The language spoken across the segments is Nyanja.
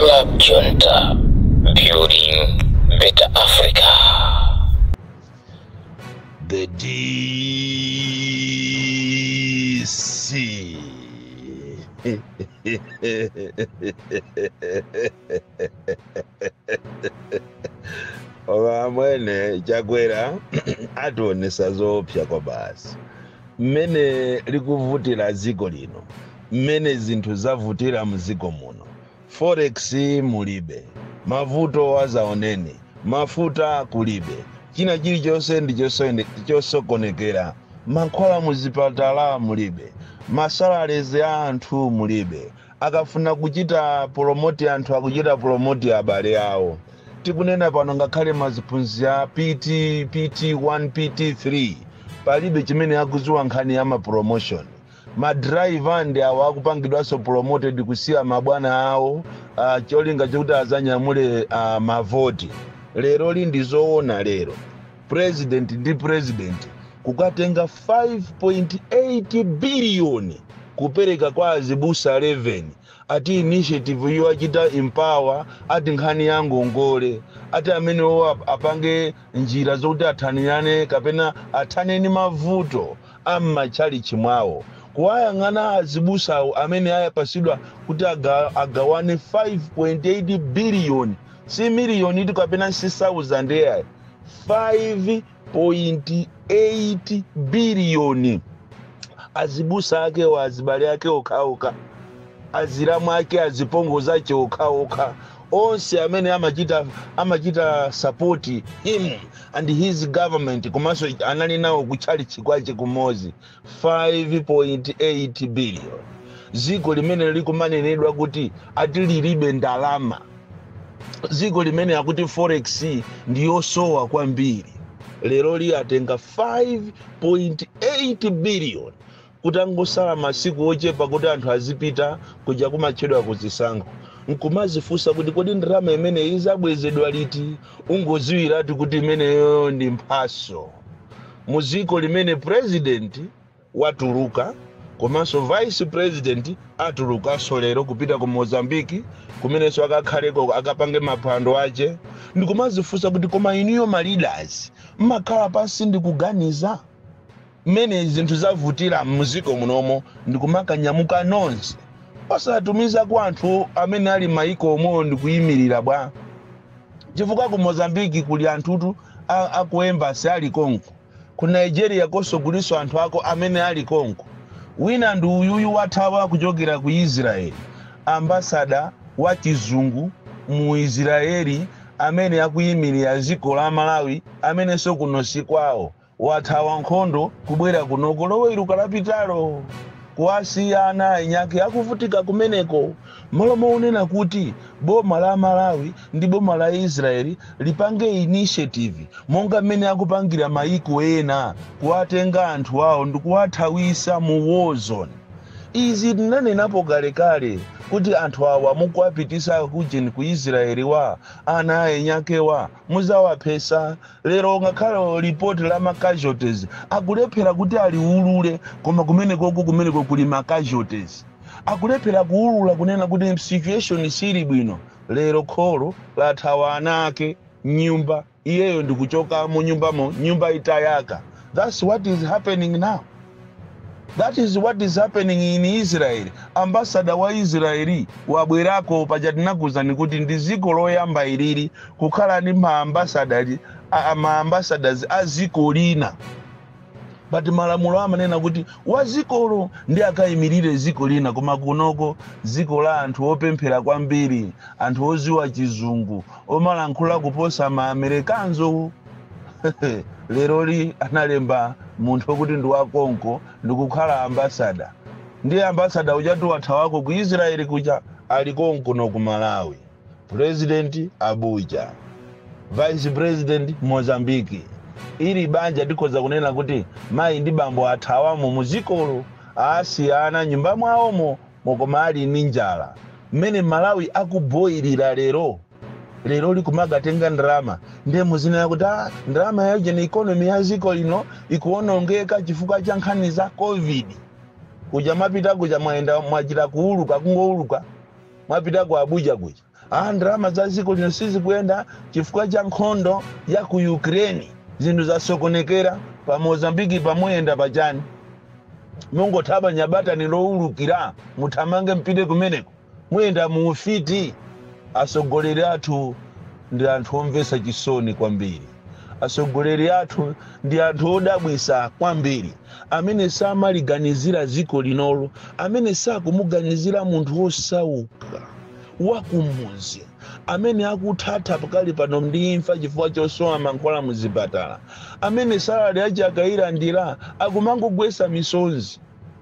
Club Junta, building better Africa. The DC. Mwene Jagwera atonesa zopya kwa basi. Mmene likuvutira ziko lino. Mmene zinthu zavutira muziko muno. Forex mulibe. Mavuto wazaoneni. Mafuta kulibe. China chilichonse ndichosokonekera. Mankhwala muzipatala mulibe. Masalarizi a anthu mulibe. Akafuna kuchita promote anthu akuchita promote abale awo. Tikunena pano ngakhale maziphunzitsi a PT1 PT3 palibe chimene akuziwa nkhani ya ma promotion. Ma driver ndi awo akupangidwaso promoted kusiya mabwana awo cholinga chokuti azanyamule mavoti. Lero lindizoona lero president ndi president kukatenga 5.8 biliyoni kupereka kwa azibusa 11 ati initiative iyo achita empower ati nkhani ya ngongole ati amene apange njira zokuti athanirane kapena athaneni mavuto amachali chimwawo kuwayang'ana azibusa amene ayapasidwa kuti agawane 5.8 biliyoni si miliyoni iti kapena 6,000 eya 5.8 biliyoni azibusa ake wa azibale ake okhaokha aziramu ake azipongozi ake okhaokha onse amene amachita support him and his government komanso anali nawo kuchali chikwache kumozi 5.8 billion ziko limene likumanenedwa kuti ati lilibe ndalama ziko limene akuti forex ndiyosowa kwambiri lero liyatenga 5.8 billion kutangosala masiku ochepa kuti anthu azipita kuja kumachedwa kuzisankho nkumazifusa kuti kodi ndalama imene izabwezedwa liti ungoziwiratu kuti imeneyo ndi mphaso muziko limene president watuluka komanso vice president atulukanso lero kupita ku Mozambique kumenenso akakhaleko akapange maphwando ache ndikumazifusa kuti koma iniyo ma leaders mmakhala pansi ndikuganiza mmene zinthu zavutira muziko munomo ndikumakanyamuka nonse osatumiza kwa anthu amene ali maiko omwe ndikuyimirira bwa chifukwa ku Mozambique kuli anthutu aku embassy ali konko ku Nigeria koso kuliso anthu ako amene ali konko wina ndi uyuyu wathawa kuchokera ku Israeli ambassador wa chizungu mu Israeli amene akuyimirira ziko la Malawi amene so kunosi kwawo wathawa nkhondo kubwera kunoko loweruka lapitalo kuwasiyana inyake akuvutika kumeneko malomo unena kuti boma la Malawi ndi boma la Israeli lipange initiative monga mmene akupangira maiko ena kuwatenga anthu awo ndikuwathawisa mu war zone. Izi ndinanenapo kalekale kuti anthu awa mukuwapitisa kujeni ku Israeli wa ana enyakewa muzawapesa lero ngakhale report la ma casualties akulephera kuti aliulule koma kumeneko kuli ma casualties akulephera kuulula kunena kuti situation sili bwino lero kholo lathawa anake nyumba iyeyo ndikuchoka mu nyumba itayaka. That's what is happening now. That is what is happening in Israel. Ambassador wa Israeli wabwerako pajatinakuza nikuti ndiziko loyamba iliri kukhala ni ambassadors aziko lina. But malamulo amanena kuti wazikolo ndi akayimirire ziko lina koma kunoko ziko la anthu opemphera kwambiri anthu oziwa chizungu omalankhula kuposa ma Amerikanzo. Leroli analemba munthu kuti ndi wakonko ndikukhala ambassador ndi ambassador ujatu wathawako ku Israeli kuja ali konko no ku Malawi president Abuja vice president Mozambique ili banja dikoza kunena kuti mai ndi bambo athawamo muzikolo asiyana nyumba mwaomo mokoma ali ninjala mmene Malawi akuboyirira lero likumagatenga ndrama ndiye muzina yakuti ndrama yaje ni economy ya ziko lino ikuonongeka chifukwa cha nkhani za COVID kuja mapita kuja mwaenda mwachira kuuluka kungouluka mwapita ku Abuja kuja ndrama za ziko lino sizikuyenda chifukwa cha nkhondo ya ku Ukraine zinthu zasokonekera pa Mozambiki pamuyenda pachani mungothapa nyabata niloulukira muthamange mpite kumeneko muyenda mu ufiti. Asogoleri athu ndi anthu omvesa chisoni kwambiri. Asogoleri athu ndi anthu odabwisa kwambiri amene samaliganizira ziko linolo, amene sakumuganizira munthu wosauka wakumuzi amene akuthatha pakali pano ndi imfa chifukwa chosowa mankhwala muzipatala, amene salale aje akayilandira akumangogwesa misonzi.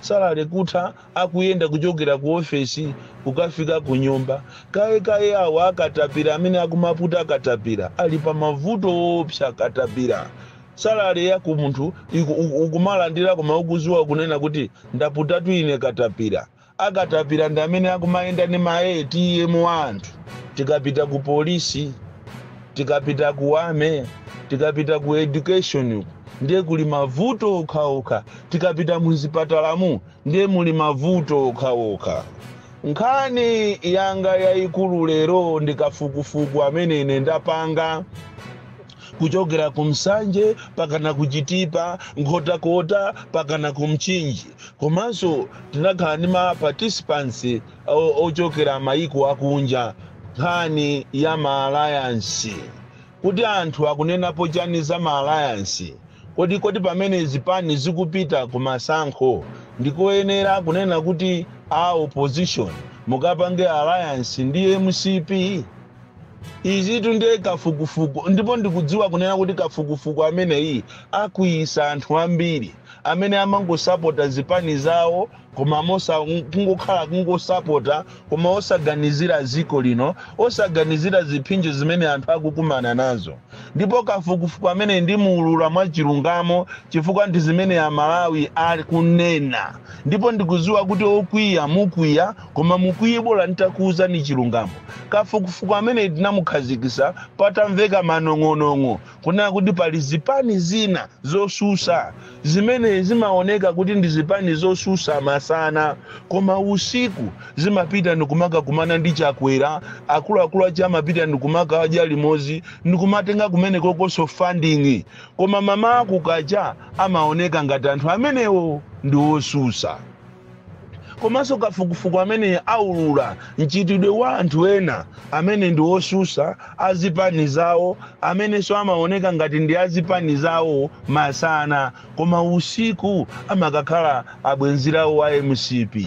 Salale kutha akuyenda kuchokera ku ofesi kukafika ku nyumba kaye awo akatapira amene akumaputa akatapira ali pa mavuto opsa akatapira. Salale yaku munthu ukumalandira koma ukuzuwa kunena kuti ndaputatu ine katapira. Akatapira ndi amene akumayenda ni ma ATM wanthu. Tikapita ku polisi, tikapita ku ame, tikapita ku education ndiye kuli mavuto okhaokha, tikapita muzipatalamu ndiye muli mavuto okhaokha. Nkhani yanga yayikulu lero ndikafukufuku amene ine ndapanga kuchokera kumsanje pakana kuchitipa nkhotakota pakana kumchinji. Komanso tinakhala ndi ma participants ochokera mayiko akunja. Nkhani ya ma alliance kuti anthu akunenapo chani za ma alliance. Kodi pamene zipani zikupita kumasankho ndikoyenera kunena kuti opposition mukapange alliance ndi MCP. Izitu ndiye kafukufuku, ndipo ndikudziwa kunena kuti kafukufuku amene iyi akuyisa anthu ambiri amene amangosapota zipani zawo koma kungokhala kungosapota koma osaganizira ziko lino, osaganizira ziphinjo zimene anthu akukumana nazo. Ndipo kafukufuku amene ndi muulula mwa chilungamo chifukwa ndi zimene Amalawi ali kunena. Ndipo ndikudziwa kuti okwiya mukwiya koma mukwiye bola nitakuuza ni chilungamo. Kafukufuku amene tinamukhazikisa patamveka manong'onong'o kunena kuti pali zipani zina zosusa zimene zimaoneka kuti ndi zipani zosusa masana koma usiku zimapita ndikumaka kumana ndi chakwera akuluakulu achi amapita ndikumaka aja limozi ndikumatenga kumene kokoso funding koma mama kukacha amaoneka ngati anthu amenewo ndi osusa. Komanso kafukufuku amene aulula mchitidwe wa anthu ena amene ndi osusa azipani zawo amene so amaoneka ngati ndi azipani zawo masana koma usiku amakakhala abwenzirawo wa MCP.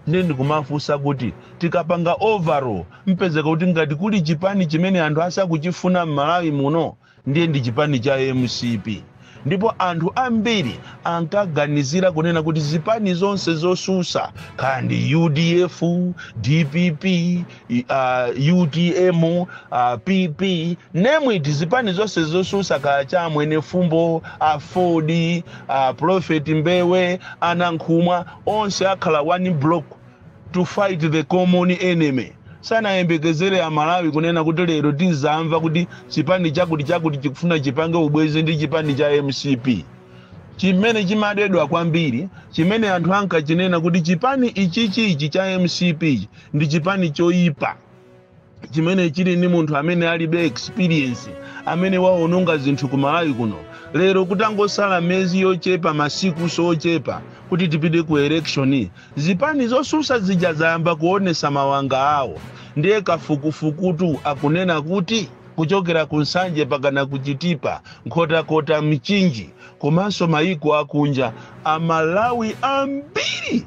Ndikumafunsa kuti tikapanga overall mpezeka kuti ngati kuli chipani chimene anthu asakuchifuna m'Malawi muno ndiye ndi chipani cha MCP. Ndipo anthu ambiri ankaganizira kunena kuti zipani zonse zosusa kandi UDF, DPP, UTM, PP, nemwiti zipani zonse zosusa kacha mwene Fumbo, Ford, Prophet Mbewe, Anankhumwa onse akhala one block to fight the common enemy. Sana yembekezere Amalawi kunena kuti lero tizamva kuti chipani chakuti chikufuna chipange ubwezi ndi chipani cha MCP. Chimene chimadedwa kwambiri, chimene anthu ankachinena kuti chipani ichi cha MCP ndi chipani choyipa. Chimene chili ni munthu amene alibe experience, amene waononga zinthu ku Malawi kuno. Lero kutangosala mezi yochepa masiku sochepa kuti tipite ku election, zipani zosusa zija zayamba kuonesa mawanga awo. Ndiye kafukufukutu akunena kuti kuchokera kunsanje pakana kuchitipa nkhotakota mchinji komanso mayiko akunja Amalawi ambiri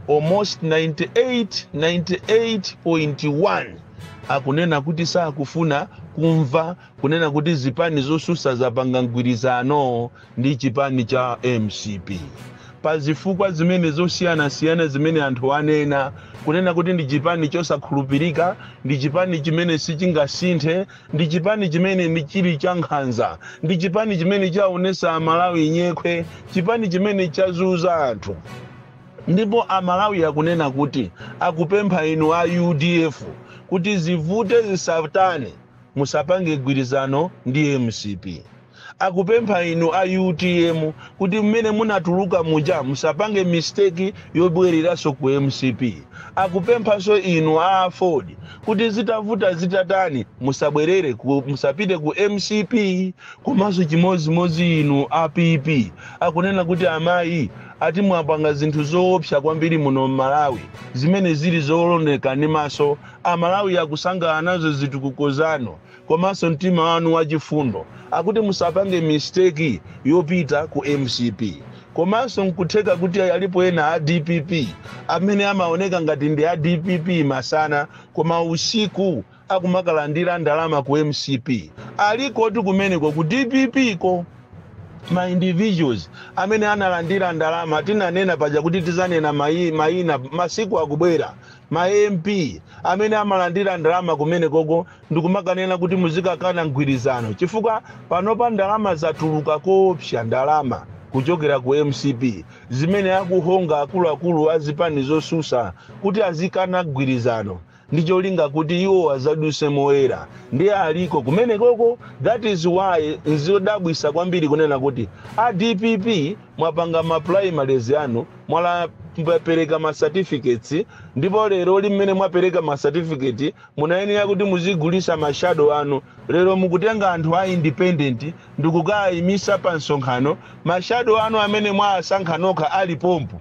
almost 98.1 akunena kuti sakufuna kumva kunena kuti zipani zosusa zapanga mgwirizano ndi chipani cha MCP. Pazifukwa zimene zosiyana zimene anthu anena kunena kuti ndi chipani chosakhulupirika, ndi chipani chimene sichingasinthe, ndi chipani chimene ndi chili cha nkhanza, ndi chipani chimene chaonesa Amalawi nyekwe, chipani chimene chazuza anthu. Ndipo Amalawi akunena kuti akupempha inu a UDF kuti zivute zisatane musapange gwirizano ndi MCP. akupempha inu a UTM kuti mmene munatuluka muja musapange mistake yobwereraso ku MCP. Akupemphaso inu a Ford kuti zitavuta zitatani musabwerere musapite ku MCP. Komanso chimozimozi inu a PP akunena kuti amayi ati mwapanga zinthu zoopsa kwambiri muno Malawi zimene zili zoloneka ndi maso. Amalawi akusangana nazo zitukuko zanu komanso mtima wanu wachifundo. Akuti musapange mistake yopita ku MCP. Komanso nkutheka kuti alipo ena a DPP amene amaoneka ngati ndi a DPP masana koma usiku akumakalandira ndalama ku MCP. Aliko tu kumeneko ku DPP ko ma individuals amene analandira ndalama. Tinanena paja kuti tizanena mayina masiku akubwera. Ma MP amene amalandira ndalama kumene koko ndikumakanena kuti muzikakana mgwirizano chifukwa panopa ndalama zatuluka koopsa ndalama kuchokera ku MCP zimene akuhonga akuluakulu azipani zosusa kuti azikana mgwirizano. Ndicho linga kuti iwo azaduse moera ndiye aliko kumene koko. That is why nzodabwisa kwambiri kunena kuti a DPP mwapanga ma primaries anu mwalapereka ma certificates ndipo lero limene mwapereka ma certificate munayenera kuti muzigulisa mashado anu. Lero mukutenga anthu a independent ndikukayimisa pa nsonkhano mashado anu amene mwasankhanoka ali pompo.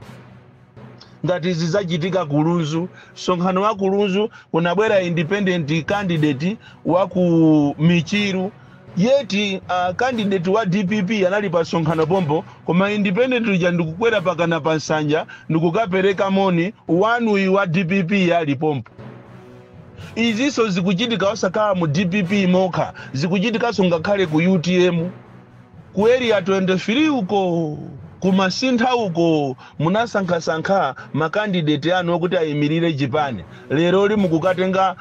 Ngati zizachitika kulunzu sonkhano wa kulunzu kunabwera independent candidate wa ku Michiru yeti candidate wa DPP anali pa sonkhano pompo koma independent uja ndikukwera pakana pa nsanja ndikukapereka moni wanu wa DPP ali pompo. Iziso zikuchitika osakhala mu DPP mokha zikuchitika ngakhale ku UTM ku area 23 uko kumasintha uko munasankha makandidate anu okuti ayimirire Japan. Lero li mukukatenga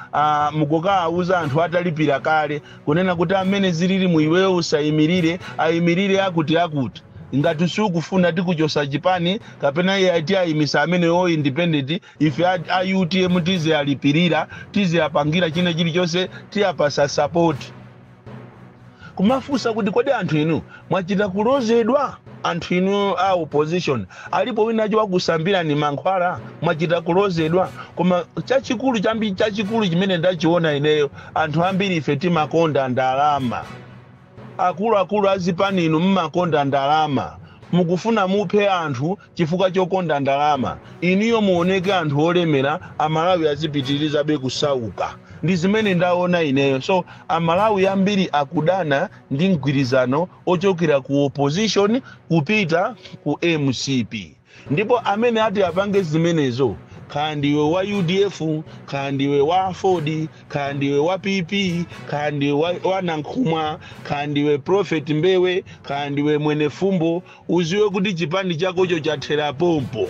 mukukauza anthu atalipira kale kunena kuti amene zilili mu iweyo usayimirire ayimirire akuti. Ngati sikufuna tikuchosa Japan kapena iye ati ayimisa amene o independent ife a UTM tize alipirira tize apangira china chilichonse tiyapasa support. Kumafusa kuti kodi anthu inu mwachita kulozedwa. Anthu inu a opposition alipo winacho wakusambira ni mankhwala mwachita kulozedwa. Koma chachikulu chimene ndachiona ineyo anthu ambiri ife timakonda ndalama. Akulu azipani inu mmakonda ndalama. Mukufuna muphe anthu chifukwa chokonda ndalama. Iniyo muoneke anthu olemera Amalawi azipitiriza be kusauka. Ndi zimene ndaona ineyo. So Amalawi ambiri akudana ndi mgwirizano ochokera ku opposition kupita ku MCP. Ndipo amene ati apange zimenezo kandiwe wa UDF, kandiwe wa Ford, kandiwe wa PP, kandiwe wa Nankhumwa, kandiwe Prophet Mbewe, kandiwe Mwene Fumbo, uziwe kuti chipani chakocho chathera pompo.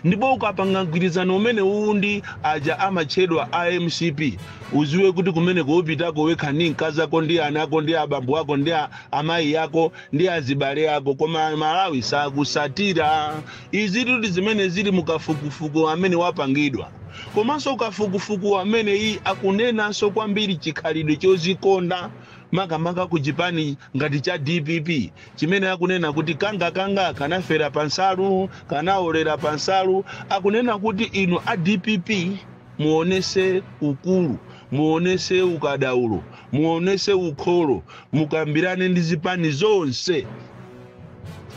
Ndipo ukapanga mgwirizano umene undi aja amachedwa MCP uziwe kuti kumene kuopitako wekha ndi mkazi ako ndi ana ako ndi abambo ako ndi amayi yako ndi azibale ako koma Malawi sakusatira. Izi tuti zimene zili mukafukufuku amene wapangidwa. Komanso ukafukufuku amene iyi akunenanso kwambiri chikhalidwe chozikonda makamaka ku Japan ngati cha DPP chimene akunena kuti kanga kanafera pansalu kanaolera pansalu. Akunena kuti inu a DPP muonese ukulu, muonese ukadaulo, muonese ukholo, mukambirane ndi zipani zonse.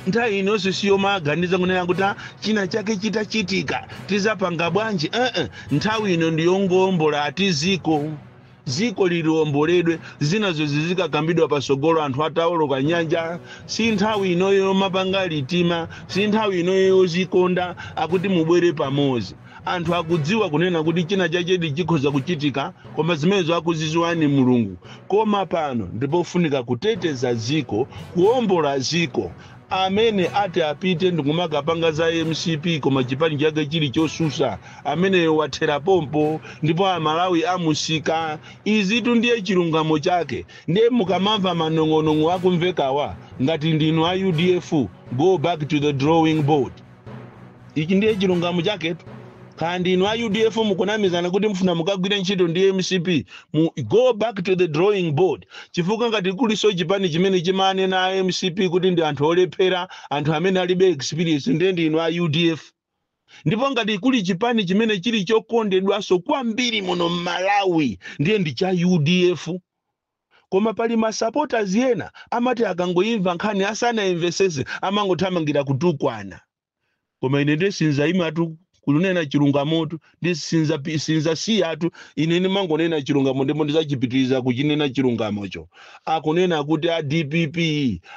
Nthawi inonso siyo maganiza kunena kuti china chake chitachitika tizapanga bwanji. Nthawi ino ndiyongombola ati ziko liliomboledwe zinazo zizikakambidwa pasogolo anthu ataoloka nyanja. Si nthawi inoyo mapanga litima, si nthawi inoyo zikonda akuti mubwere pamozi. Anthu akudziwa kunena kuti china chachedi chikhoza kuchitika koma zimenezo akuziziwani Mulungu. Koma pano ndipo funika kuteteza ziko, kuombola ziko. Amene ati apite ndikumakapanga za MCP koma chipani chake chili chosusa amene wathera pompo ndipo Amalawi amusika. Izitu ndiye chilungamo chake. Ndiye mukamamva manong'onong'o akumvekawa ngati ndinu a UDF, go back to the drawing board. Iki ndiye chilungamo chake. kandi inu UDF mukunamizana kuti mfuna mukagwira ntchito ndi MCP go back to the drawing board chifukwa ngati kuliso chipani chimene chimanena MCP kuti ndi anthu olephera anthu amene alibe experience ndi inu UDF ndipo ngati kuli chipani chimene chili chokondedwaso kwambiri muno Malawi ndiye ndi cha UDF koma pali ma supporters yena amati akangoimva nkhani asanaimvesese amangothamangira kutukwana koma ine ndesinza imatu kunena chilungamoto ndisinza siyatu ine nimangonena chilungamo ndipo ndizachipitiriza kuchinena chilungamocho akunena kuti a DPP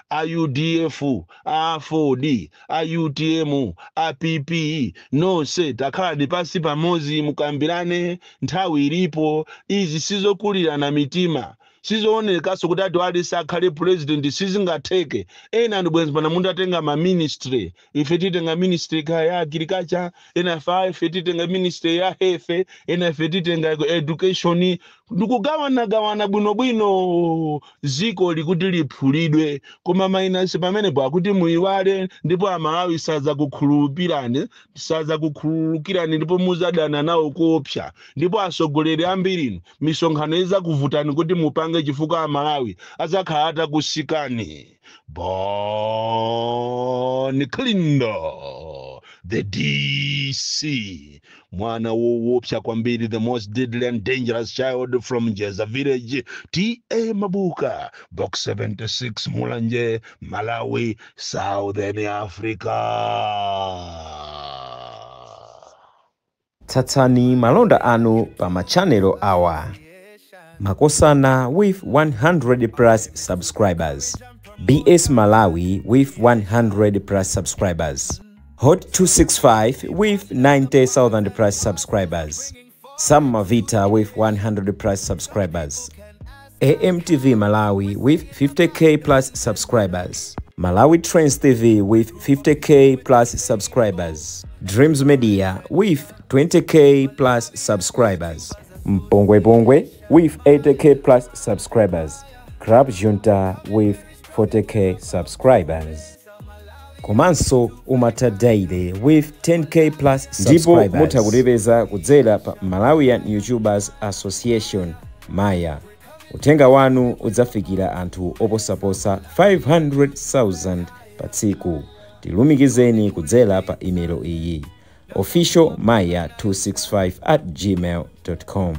a UDF a 4D a UTM a PP nonse takhala pasi pamozi mukambirane nthawi ilipo izi sizokulirana mitima sizoonekaso kuti ati ali sakhale president sizingatheke ena andibwenzi pana mundu atenga ma ministry ife titenga ministry ya agriculture ena ife titenga ministry ya health ena ife titenga education ndikugawana bwino ziko likuti liphulidwe koma mainansi pamene pakuti muyiwale ndipo Amalawi saza kukhululukirani ndipo muzadana nawo kuopsa ndipo asogoleri ambiri misonkhano iza kuvutani kuti mupange chifukwa Amalawi azakhala atakusikani Bon Klindo the DC mwana woopsa kwambiri the most deadly and dangerous child from Jeza village TA Mabuka box 76 Mulanje Malawi Southern Africa. Tsatsani malonda anu pa machanelo awa Makosana with 100 plus subscribers, BS Malawi with 100 plus subscribers, Hot 265 with 90,000 plus subscribers, Sam Mavita with 100 plus subscribers, AMTV Malawi with 50k plus subscribers, Malawi Trends TV with 50k plus subscribers, Dreams Media with 20k plus subscribers, Mpongwe Pongwe with 80k plus subscribers, Crab Junta with 40k subscribers. Komanso Umata Daily with 10k plus subscribers. Ndipo mutakulipeza kudzera pa Malawian YouTubers Association Maya. Utenga wanu udzafikira anthu oposaposa 500,000 pa tsiku. Tilumikizeni kudzera pa email iyi officialmaya265@gmail.com.